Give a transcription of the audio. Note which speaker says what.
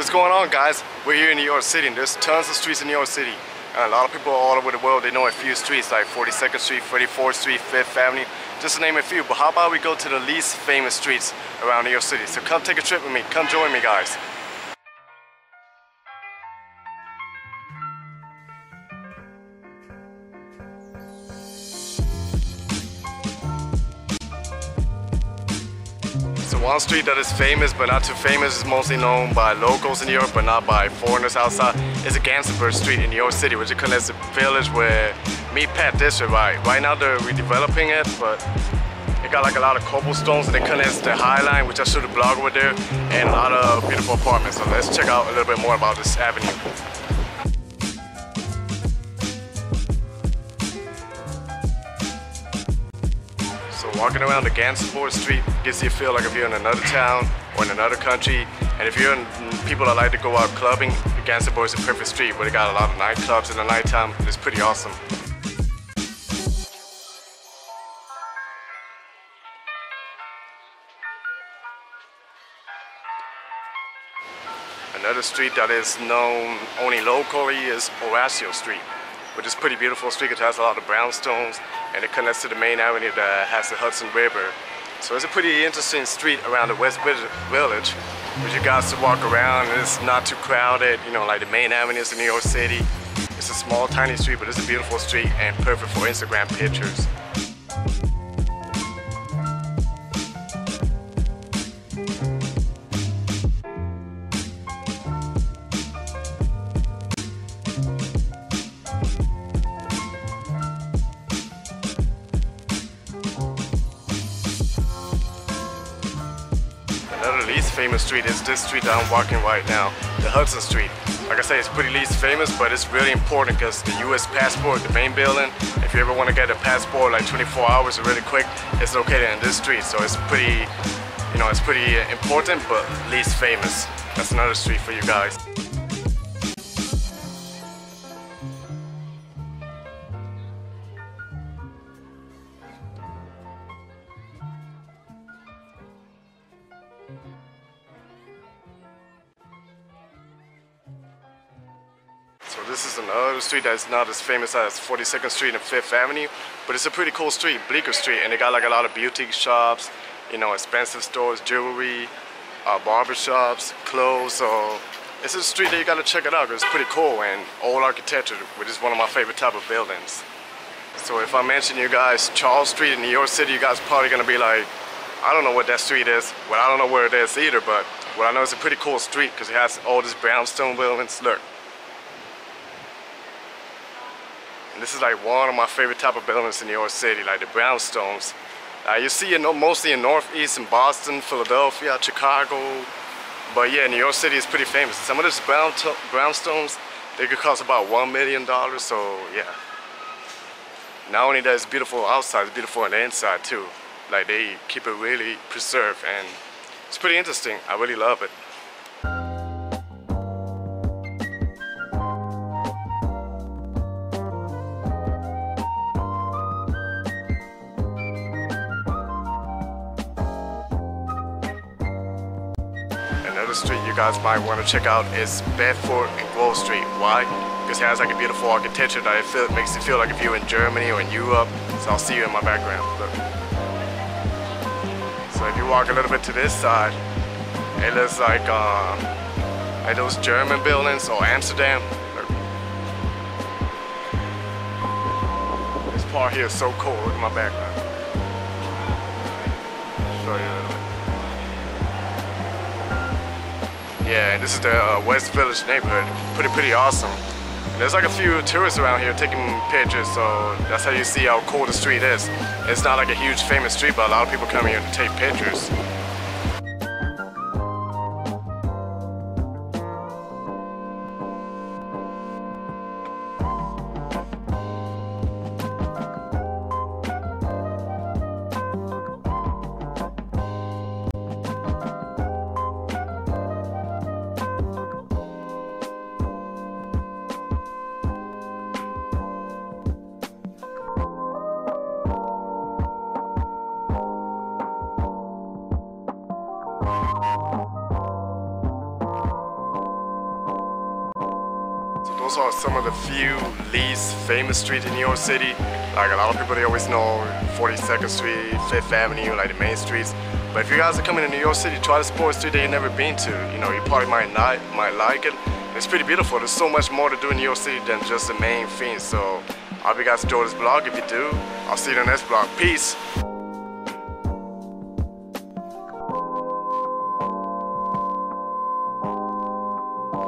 Speaker 1: What's going on, guys? We're here in New York City and there's tons of streets in New York City. And a lot of people all over the world, they know a few streets like 42nd Street, 34th Street, 5th Avenue, just to name a few. But how about we go to the least famous streets around New York City? So come take a trip with me, come join me, guys. So one street that is famous but not too famous, is mostly known by locals in New York but not by foreigners outside, is Engelwood Street in New York City, which connects the village with Meatpacking District. Right now they're redeveloping it, but it got like a lot of cobblestones and it connects the High Line, which I showed a blog over there, and a lot of beautiful apartments. So let's check out a little bit more about this avenue. Walking around the Engelwood Street gives you a feel like if you're in another town or in another country. And if you're in people that like to go out clubbing, the Engelwood is a perfect street where they got a lot of nightclubs in the nighttime. It's pretty awesome. Another street that is known only locally is Pecoraro Street, which is a pretty beautiful street. It has a lot of brownstones and it connects to the main avenue that has the Hudson River. So it's a pretty interesting street around the West Village, which you guys to walk around, and it's not too crowded, you know, like the main avenues in New York City. It's a small, tiny street, but it's a beautiful street and perfect for Instagram pictures. Another least famous street is this street that I'm walking right now, the Hudson Street. Like I say, it's pretty least famous, but it's really important because the U.S. passport, the main building, if you ever want to get a passport like 24 hours or really quick, it's located in this street. So it's pretty, you know, it's pretty important, but least famous. That's another street for you guys. So this is another street that's not as famous as 42nd Street and 5th Avenue, but it's a pretty cool street, Bleecker Street, and they got like a lot of boutique shops, you know, expensive stores, jewelry, barber shops, clothes. So it's a street that you gotta check it out because it's pretty cool and old architecture, which is one of my favorite type of buildings. So if I mention you guys Charles Street in New York City, you guys probably gonna be like, I don't know what that street is. Well, I don't know where it is either, but what I know is a pretty cool street because it has all these brownstone buildings. Look. And this is like one of my favorite type of buildings in New York City, like the brownstones. You see it mostly in Northeast, in Boston, Philadelphia, Chicago. But yeah, New York City is pretty famous. Some of these brownstones, they could cost about $1 million, so yeah. Not only that it's beautiful outside, it's beautiful on the inside too. Like they keep it really preserved and it's pretty interesting. I really love it. Another street you guys might want to check out is Bedford and Grove Street. Why? Because it has like a beautiful architecture that makes you feel like if you're in Germany or in Europe. So I'll see you in my background. Look. So if you walk a little bit to this side, it looks like those German buildings or Amsterdam. Look. This part here is so cool. Look at my background. Show you a little bit. Yeah, and this is the West Village neighborhood. Pretty awesome. And there's like a few tourists around here taking pictures, so that's how you see how cool the street is. It's not like a huge famous street, but a lot of people come here to take pictures. those are some of the few least famous streets in New York City. Like a lot of people, they always know 42nd Street, 5th Avenue, like the main streets. But if you guys are coming to New York City, try to explore a street that you've never been to. You know, you probably might like it. It's pretty beautiful. There's so much more to do in New York City than just the main thing. So I hope you guys enjoy this vlog. If you do, I'll see you in the next vlog. Peace.